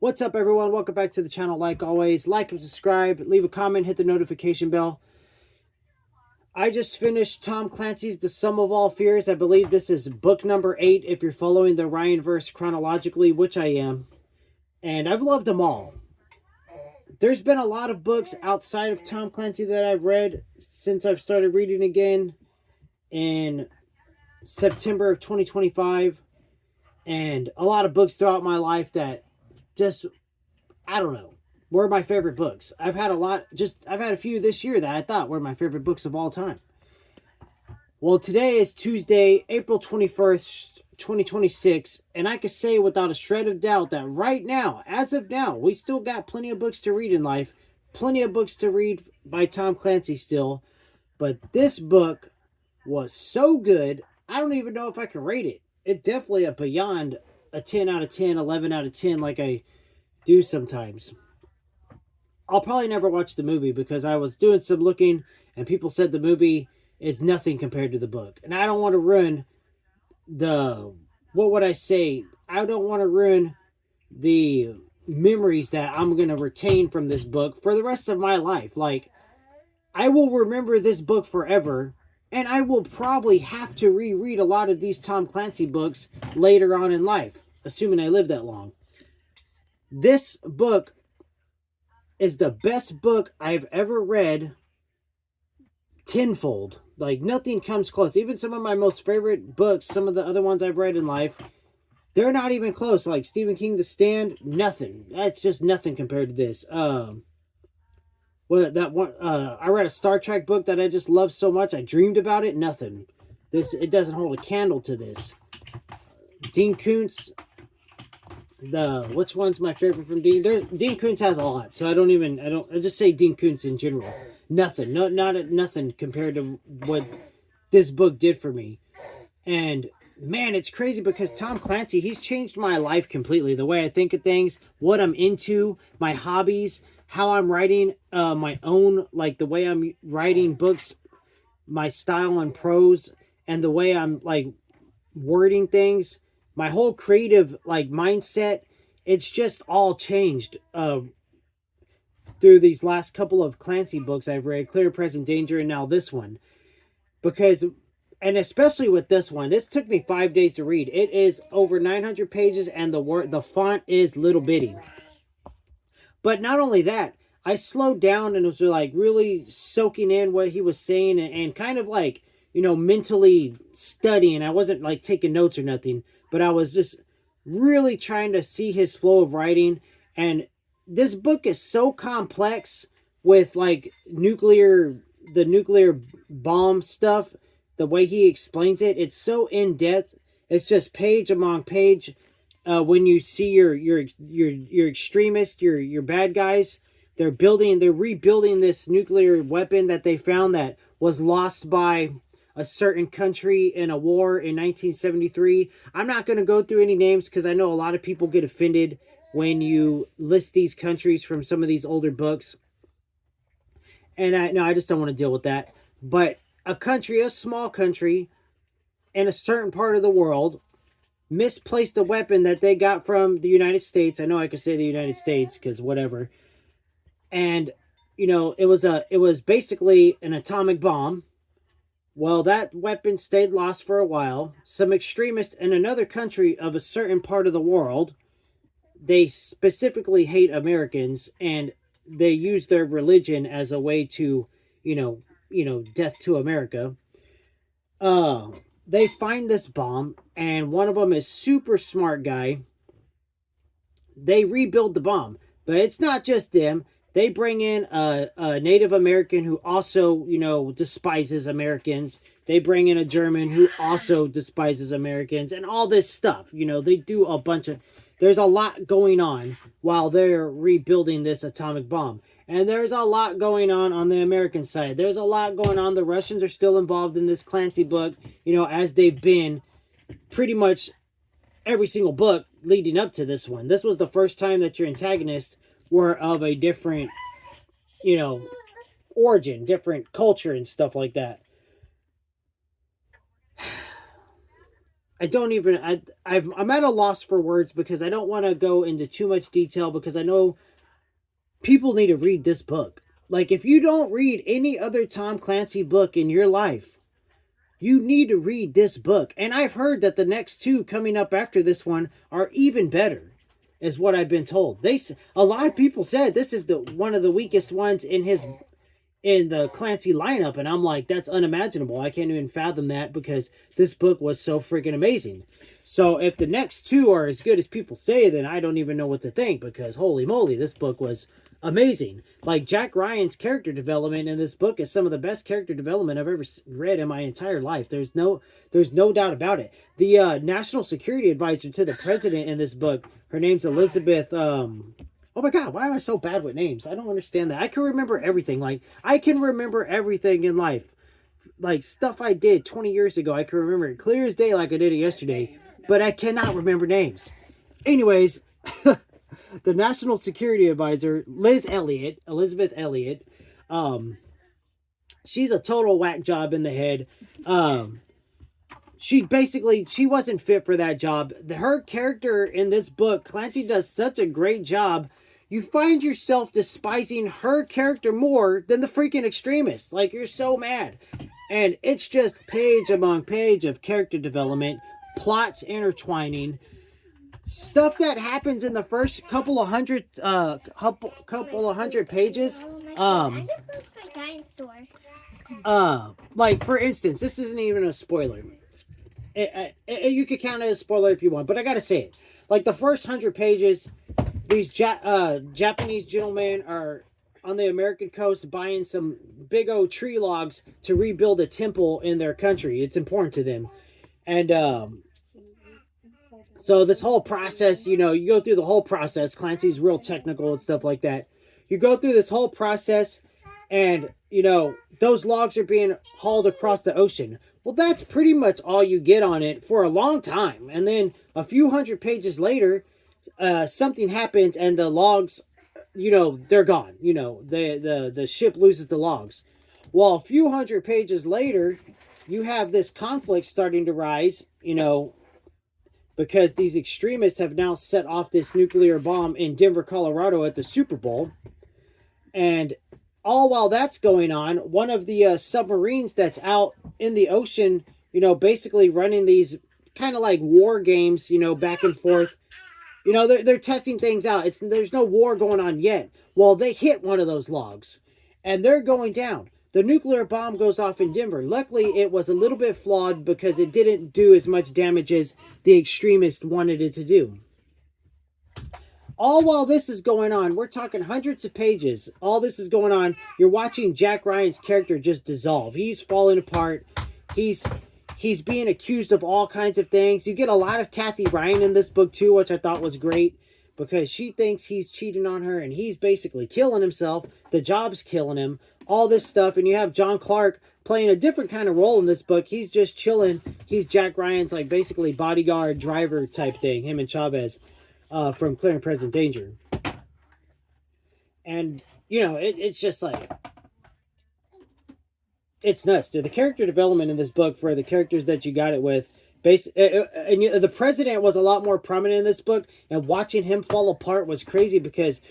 What's up, everyone? Welcome back to the channel. Like always, like and subscribe, leave a comment, hit the notification bell. I just finished Tom Clancy's The Sum of All Fears. I believe this is book number 8 if you're following the Ryan-verse chronologically, which I am. And I've loved them all. There's been a lot of books outside of Tom Clancy that I've read since I've started reading again in September of 2025. And a lot of books throughout my life that just, I don't know, were my favorite books. I've had a few this year that I thought were my favorite books of all time. Well, today is Tuesday, April 21st, 2026, and I can say without a shred of doubt that right now, as of now, we still got plenty of books to read in life, plenty of books to read by Tom Clancy still, but this book was so good, I don't even know if I can rate it. It's definitely a beyond a 10 out of 10, 11 out of 10 like I do sometimes. I'll probably never watch the movie because I was doing some looking and people said the movie is nothing compared to the book. And I don't want to ruin what would I say? I don't want to ruin the memories that I'm going to retain from this book for the rest of my life. Like, I will remember this book forever, and I will probably have to reread a lot of these Tom Clancy books later on in life, assuming I live that long. This book is the best book I've ever read tenfold. Like, nothing comes close. Even some of my most favorite books, some of the other ones I've read in life, they're not even close. Like Stephen King, The Stand, nothing. That's just nothing compared to this. I read a Star Trek book that I just loved so much. I dreamed about it. Nothing. It doesn't hold a candle to this. Dean Koontz, which one's my favorite from Dean? Dean Koontz has a lot, so I just say Dean Koontz in general. Nothing, nothing compared to what this book did for me. And man, it's crazy because Tom Clancy, he's changed my life completely. The way I think of things, what I'm into, my hobbies, how I'm writing my own, like the way I'm writing books, my style and prose, and the way I'm like wording things, my whole creative like mindset, it's just all changed through these last couple of Clancy books I've read, Clear, Present Danger, and now this one. Because, and especially with this one, this took me 5 days to read. It is over 900 pages, and the font is little bitty. But not only that, I slowed down and was like really soaking in what he was saying and kind of like, mentally studying. I wasn't like taking notes or nothing, but I was just really trying to see his flow of writing. And this book is so complex with like the nuclear bomb stuff, the way he explains it. It's so in depth. It's just page among page. When you see your extremists, your bad guys, they're rebuilding this nuclear weapon that they found that was lost by a certain country in a war in 1973. I'm not going to go through any names because I know a lot of people get offended when you list these countries from some of these older books. And I just don't want to deal with that. But a small country in a certain part of the world misplaced a weapon that they got from the United States. I know I could say the United States because whatever. And it was basically an atomic bomb. Well, that weapon stayed lost for a while. Some extremists in another country of a certain part of the world, they specifically hate Americans, and they use their religion as a way to, death to America. They find this bomb, and one of them is super smart guy. They rebuild the bomb, but it's not just them. They bring in a Native American who also, despises Americans. They bring in a German who also despises Americans and all this stuff. They do a bunch of... There's a lot going on while they're rebuilding this atomic bomb. And there's a lot going on the American side. There's a lot going on. The Russians are still involved in this Clancy book, as they've been pretty much every single book leading up to this one. This was the first time that your antagonists were of a different, origin, different culture and stuff like that. I don't even I'm at a loss for words because I don't want to go into too much detail because I know people need to read this book. Like if you don't read any other Tom Clancy book in your life, you need to read this book. And I've heard that the next two coming up after this one are even better, is what I've been told. A lot of people said this is the one of the weakest ones in the Clancy lineup, and I'm like, that's unimaginable. I can't even fathom that because this book was so freaking amazing. So if the next two are as good as people say, then I don't even know what to think because holy moly, this book was amazing. Like Jack Ryan's character development in this book is some of the best character development I've ever read in my entire life. There's no doubt about it. The national security advisor to the president in this book, her name's Elizabeth. Oh my god, why am I so bad with names? I don't understand that. I can remember everything. Like, I can remember everything in life. Like, stuff I did 20 years ago, I can remember it clear as day like I did it yesterday. But I cannot remember names. Anyways, the National Security Advisor, Elizabeth Elliott, she's a total whack job in the head. She wasn't fit for that job. Her character in this book, Clancy does such a great job. You find yourself despising her character more than the freaking extremist. Like, you're so mad. And it's just page among page of character development, plots intertwining, stuff that happens in the first couple of hundred pages. Like, for instance, this isn't even a spoiler. You could count it as a spoiler if you want, but I gotta say it. Like, the first 100 pages, these Japanese gentlemen are on the American coast buying some big old tree logs to rebuild a temple in their country. It's important to them. And so this whole process, you go through the whole process. Clancy's real technical and stuff like that. You go through this whole process and, those logs are being hauled across the ocean. Well, that's pretty much all you get on it for a long time. And then a few hundred pages later, something happens and the logs, they're gone. The ship loses the logs. Well, a few hundred pages later, you have this conflict starting to rise, because these extremists have now set off this nuclear bomb in Denver, Colorado at the Super Bowl. And all while that's going on, one of the submarines that's out in the ocean, basically running these kind of like war games, back and forth. They're testing things out. There's no war going on yet. Well, they hit one of those logs, and they're going down. The nuclear bomb goes off in Denver. Luckily, it was a little bit flawed because it didn't do as much damage as the extremists wanted it to do. All while this is going on, we're talking hundreds of pages. All this is going on. You're watching Jack Ryan's character just dissolve. He's falling apart. He's being accused of all kinds of things. You get a lot of Kathy Ryan in this book too, which I thought was great because she thinks he's cheating on her and he's basically killing himself. The job's killing him. All this stuff. And you have John Clark playing a different kind of role in this book. He's just chilling. He's Jack Ryan's like basically bodyguard driver type thing. Him and Chavez. From Clear and Present Danger. And, it's just like, it's nuts, dude. The character development in this book for the characters that you got it with, and the president was a lot more prominent in this book, and watching him fall apart was crazy because,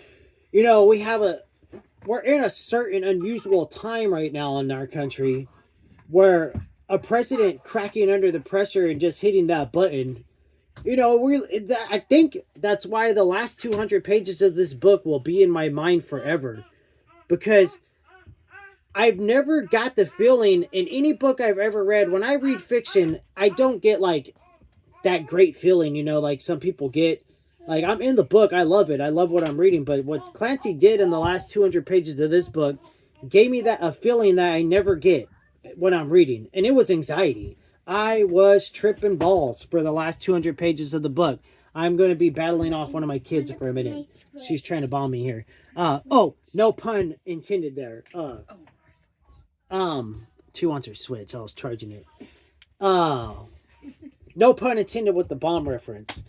we're in a certain unusual time right now in our country where a president cracking under the pressure and just hitting that button. I think that's why the last 200 pages of this book will be in my mind forever. Because I've never got the feeling in any book I've ever read, when I read fiction, I don't get like that great feeling, like some people get. Like, I'm in the book, I love it, I love what I'm reading, but what Clancy did in the last 200 pages of this book gave me a feeling that I never get when I'm reading, and it was anxiety. I was tripping balls for the last 200 pages of the book. I'm going to be battling off one of my kids for a minute. She's trying to bomb me here. No pun intended there. She wants her Switch. I was charging it. No pun intended with the bomb reference.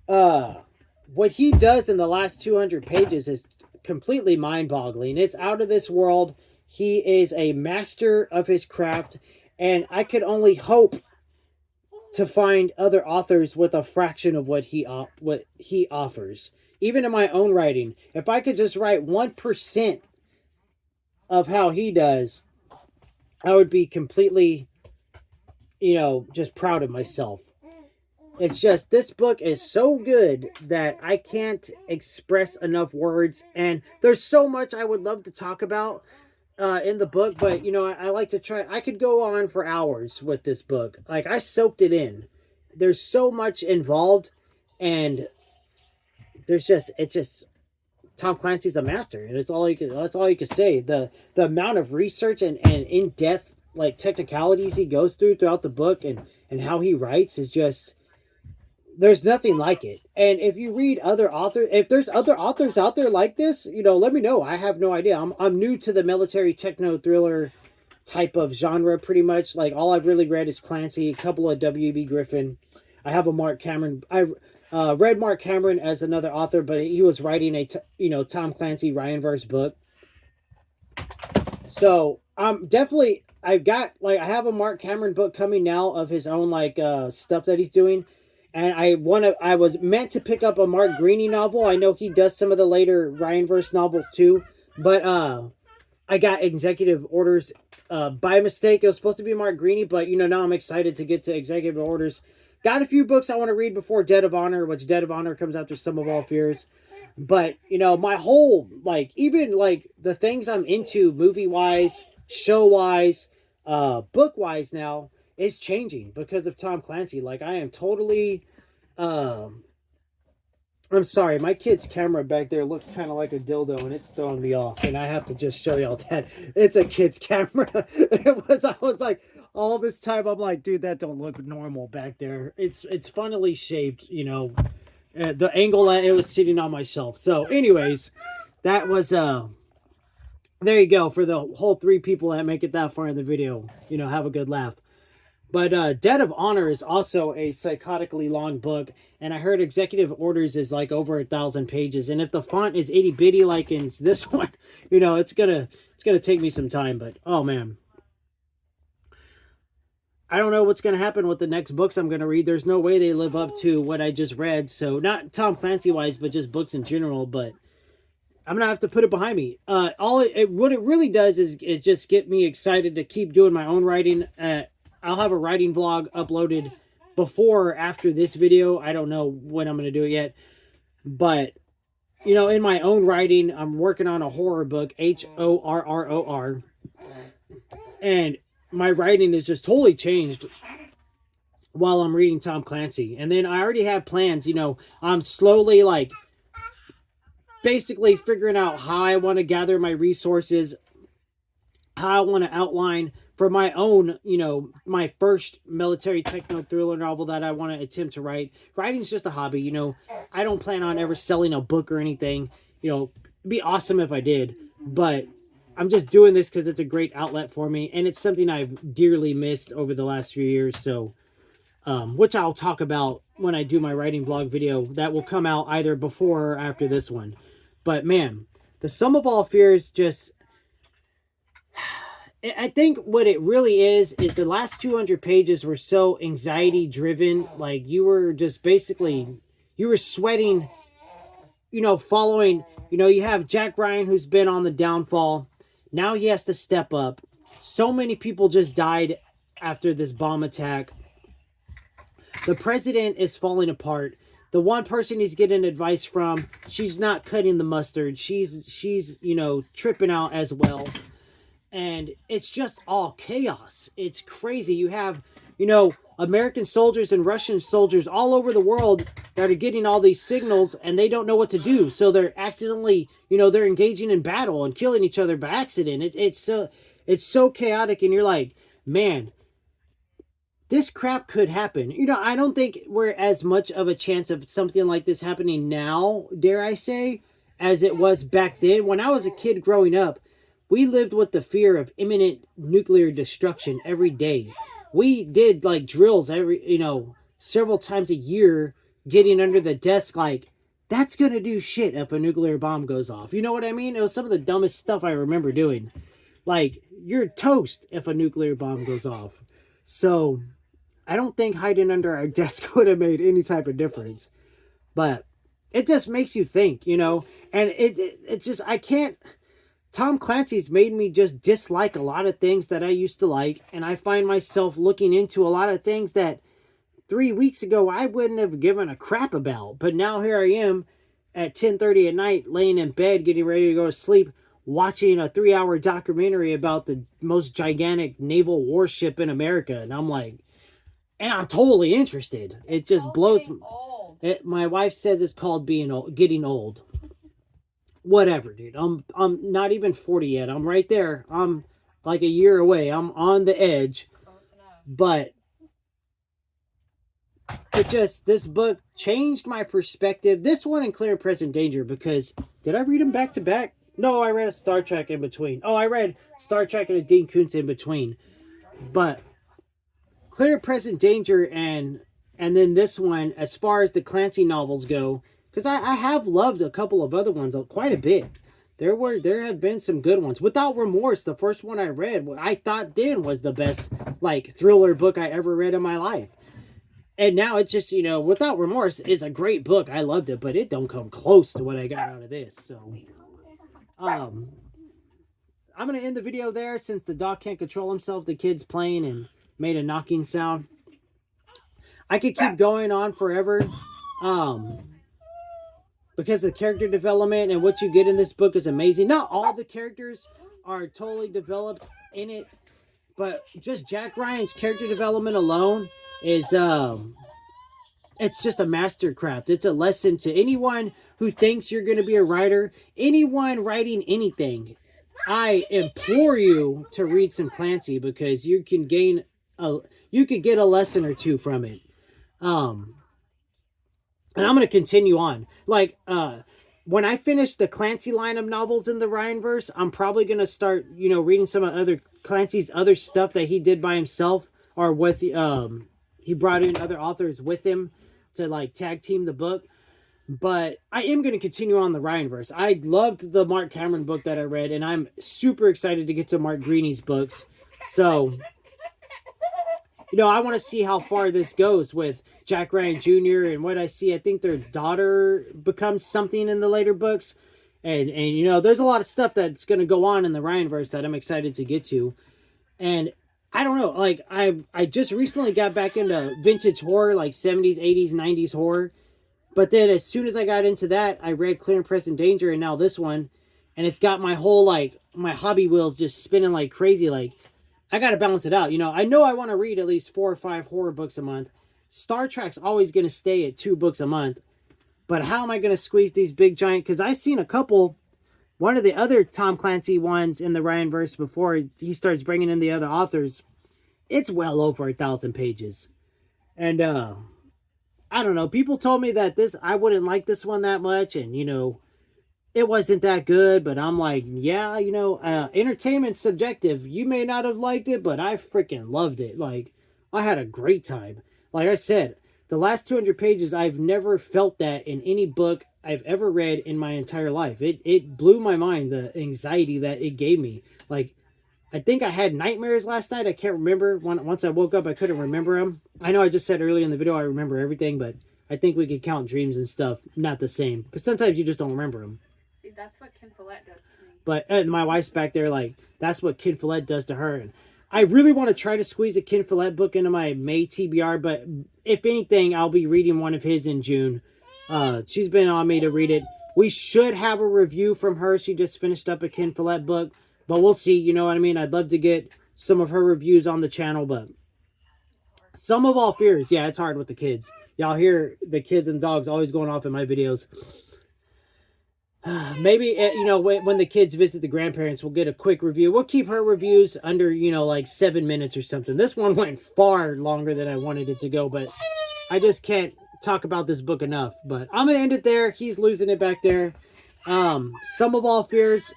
What he does in the last 200 pages is completely mind-boggling. It's out of this world. He is a master of his craft. And I could only hope to find other authors with a fraction of what he offers. Even in my own writing, if I could just write 1% of how he does, I would be completely, just proud of myself. It's just, this book is so good that I can't express enough words, and there's so much I would love to talk about in the book, but I like to try. I could go on for hours with this book. Like, I soaked it in. There's so much involved, and it's just Tom Clancy's a master, and that's all you can say. The amount of research and in depth, like, technicalities he goes throughout the book, and how he writes is just, there's nothing like it. And if you read other authors, if there's other authors out there like this, let me know. I have no idea. I'm new to the military techno thriller type of genre, pretty much. Like, all I've really read is Clancy, a couple of W.B. Griffin. I have a Mark Cameron. I read Mark Cameron as another author, but he was writing a Tom Clancy Ryanverse book. So I'm definitely, I have a Mark Cameron book coming now of his own, like, stuff that he's doing. And I was meant to pick up a Mark Greaney novel. I know he does some of the later Ryanverse novels too, but I got executive orders by mistake. It was supposed to be Mark Greaney, but now I'm excited to get to executive orders. Got a few books I want to read before Dead of Honor, which Dead of Honor comes after Sum of All Fears. But my whole, like, even like the things I'm into movie wise, show wise, book wise now is changing because of Tom Clancy. Like, I am totally I'm sorry, my kid's camera back there looks kind of like a dildo, and it's throwing me off, and I have to just show y'all that it's a kid's camera. I was like, all this time I'm like, dude, that don't look normal back there. It's funnily shaped, the angle that it was sitting on my shelf. So anyways, that was there you go, for the whole 3 people that make it that far in the video. Have a good laugh. But Dead of Honor is also a psychotically long book, and I heard Executive Orders is like over 1,000 pages. And if the font is itty bitty like in this one, it's gonna take me some time. But oh man, I don't know what's gonna happen with the next books I'm gonna read. There's no way they live up to what I just read. So not Tom Clancy wise, but just books in general. But I'm gonna have to put it behind me. What it really does is just get me excited to keep doing my own writing. I'll have a writing vlog uploaded before or after this video. I don't know when I'm going to do it yet. But, in my own writing, I'm working on a horror book, Horror. And my writing is just totally changed while I'm reading Tom Clancy. And then I already have plans. I'm slowly, like, basically figuring out how I want to gather my resources, how I want to outline for my own, my first military techno thriller novel that I want to attempt to write. Writing's just a hobby, I don't plan on ever selling a book or anything. It'd be awesome if I did, but I'm just doing this because it's a great outlet for me, and it's something I've dearly missed over the last few years. So, which I'll talk about when I do my writing vlog video that will come out either before or after this one. But man, the Sum of All Fears just... I think what it really is the last 200 pages were so anxiety driven. Like, you were just basically, you were sweating, following, you have Jack Ryan, who's been on the downfall. Now he has to step up. So many people just died after this bomb attack. The president is falling apart. The one person he's getting advice from, she's not cutting the mustard. She's tripping out as well. And it's just all chaos. It's crazy. You have, American soldiers and Russian soldiers all over the world that are getting all these signals, and they don't know what to do. So they're accidentally, they're engaging in battle and killing each other by accident. It's so chaotic, and you're like, man, this crap could happen. I don't think we're as much of a chance of something like this happening now, dare I say, as it was back then. When I was a kid growing up, we lived with the fear of imminent nuclear destruction every day. We did, like, drills several times a year, getting under the desk like, that's going to do shit if a nuclear bomb goes off. You know what I mean? It was some of the dumbest stuff I remember doing. Like, you're toast if a nuclear bomb goes off. So, I don't think hiding under our desk would have made any type of difference. But it just makes you think, you know, and it's just, I can't, Tom Clancy's made me just dislike a lot of things that I used to like, and I find myself looking into a lot of things that 3 weeks ago I wouldn't have given a crap about. But now here I am at 10:30 at night, laying in bed, getting ready to go to sleep, watching a 3-hour documentary about the most gigantic naval warship in America, and I'm like, and I'm totally interested. It just blows. My wife says it's called being old, getting old. Whatever, dude. I'm not even 40 yet. I'm right there. I'm like a year away. I'm on the edge. But it just, this book changed my perspective. This one and Clear and Present Danger, because did I read them back to back? No, I read a Star Trek in between. Oh, I read Star Trek and a Dean Koontz in between. But Clear and Present Danger and then this one, as far as the Clancy novels go, because I have loved a couple of other ones quite a bit. There have been some good ones. Without Remorse, the first one I read, I thought then was the best like thriller book I ever read in my life. And now it's just, you know, Without Remorse is a great book. I loved it, but it don't come close to what I got out of this. So, I'm gonna end the video there since the dog can't control himself. The kid's playing and made a knocking sound. I could keep going on forever, because the character development and what you get in this book is amazing. Not all the characters are totally developed in it, but just Jack Ryan's character development alone is it's just a mastercraft. It's a lesson to anyone who thinks you're going to be a writer, anyone writing anything. I implore you to read some Clancy, because you can get a lesson or two from it. And I'm going to continue on. Like, when I finish the Clancy line of novels in the Ryanverse, I'm probably going to start, you know, reading some of other Clancy's other stuff that he did by himself, or with, he brought in other authors with him to like tag team the book. But I am going to continue on the Ryanverse. I loved the Mark Cameron book that I read, and I'm super excited to get to Mark Greeny's books. So, you know, I want to see how far this goes with Jack Ryan Jr. and what I see. I think their daughter becomes something in the later books. And you know, there's a lot of stuff that's going to go on in the Ryanverse that I'm excited to get to. And I don't know, like, I just recently got back into vintage horror, like 70s, 80s, 90s horror. But then as soon as I got into that, I read Clear and Present Danger, and now this one. And it's got my whole, like, my hobby wheels just spinning like crazy. Like, I got to balance it out. You know I want to read at least 4 or 5 horror books a month. Star Trek's always going to stay at 2 books a month. But how am I going to squeeze these big giant? Because I've seen a couple. One of the other Tom Clancy ones in the Ryanverse, before he starts bringing in the other authors, it's well over 1,000 pages. And I don't know. People told me that I wouldn't like this one that much, and you know, it wasn't that good. But I'm like, yeah, you know, entertainment's subjective. You may not have liked it, but I freaking loved it. Like, I had a great time. Like I said, the last 200 pages, I've never felt that in any book I've ever read in my entire life. It blew my mind, the anxiety that it gave me. Like, I think I had nightmares last night. I can't remember. Once I woke up, I couldn't remember them. I know I just said earlier in the video I remember everything, but I think we could count dreams and stuff not the same. Because sometimes you just don't remember them. See, that's what Ken Follett does to me. But my wife's back there like, that's what Ken Follett does to her. And I really want to try to squeeze a Ken Follett book into my May TBR, but if anything, I'll be reading one of his in June. She's been on me to read it. We should have a review from her. She just finished up a Ken Follett book. But we'll see, you know what I mean? I'd love to get some of her reviews on the channel, but Some of All Fears. Yeah, it's hard with the kids. Y'all hear the kids and dogs always going off in my videos. Maybe, you know, when the kids visit the grandparents, we'll get a quick review. We'll keep her reviews under, you know, like 7 minutes or something. This one went far longer than I wanted it to go, but I just can't talk about this book enough. But I'm going to end it there. He's losing it back there. Some of All Fears.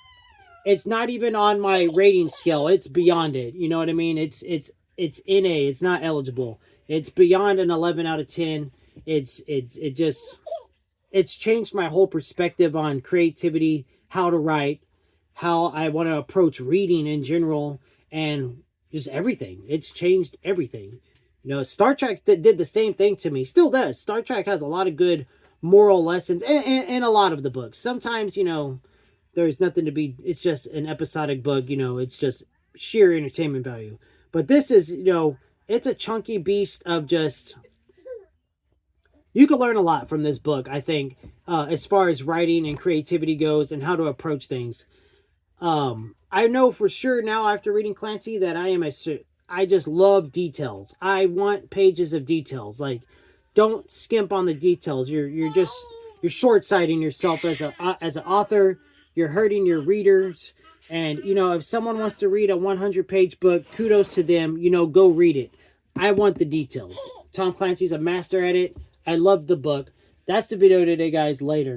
It's not even on my rating scale. It's beyond it. You know what I mean? It's NA. It's not eligible. It's beyond an 11 out of 10. It's changed my whole perspective on creativity, how to write, how I want to approach reading in general, and just everything. It's changed everything. You know, Star Trek did the same thing to me. Still does. Star Trek has a lot of good moral lessons in a lot of the books. Sometimes, you know, there's nothing to be, it's just an episodic book, you know, it's just sheer entertainment value. But this is, you know, it's a chunky beast of just, you could learn a lot from this book, I think, as far as writing and creativity goes and how to approach things. I know for sure now after reading Clancy that I just love details. I want pages of details. Like, don't skimp on the details. You're short-sighting yourself as an author. You're hurting your readers. And you know, if someone wants to read a 100-page book, kudos to them. You know, go read it. I want the details. Tom Clancy's a master at it. I love the book. That's the video today, guys. Later.